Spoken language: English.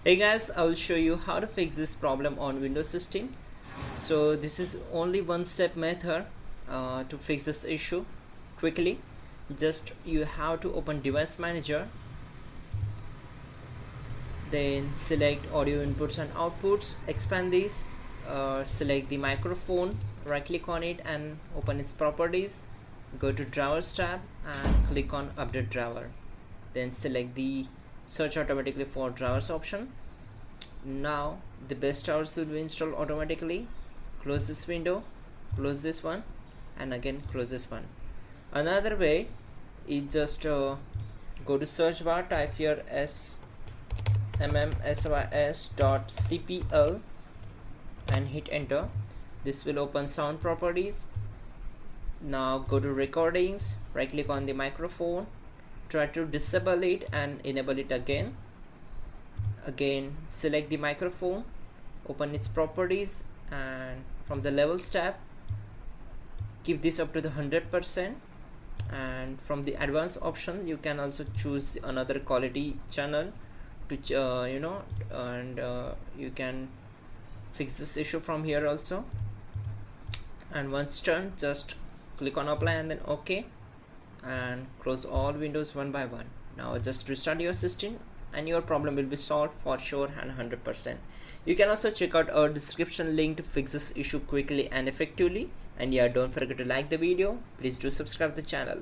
Hey guys, I will show you how to fix this problem on Windows system. So this is only one step method to fix this issue quickly. Just you have to open device manager, then select audio inputs and outputs, expand these, select the microphone, right click on it and open its properties, go to drivers tab and click on update driver, then select the search automatically for drivers option. Now the best drivers will be installed automatically. Close this window, close this one, and again close this one. Another way is just go to search bar, type here smmsys.cpl and hit enter. This will open sound properties. Now go to recordings, right click on the microphone, try to disable it and enable it again. Select the microphone, open its properties, and from the levels tab keep this up to the 100%, and from the advanced option you can also choose another quality channel to you can fix this issue from here also. And once done, just click on apply and then OK, and close all windows one by one. Now just restart your system and your problem will be solved for sure and 100%. You can also check out our description link to fix this issue quickly and effectively. And yeah, don't forget to like the video. Please do subscribe the channel.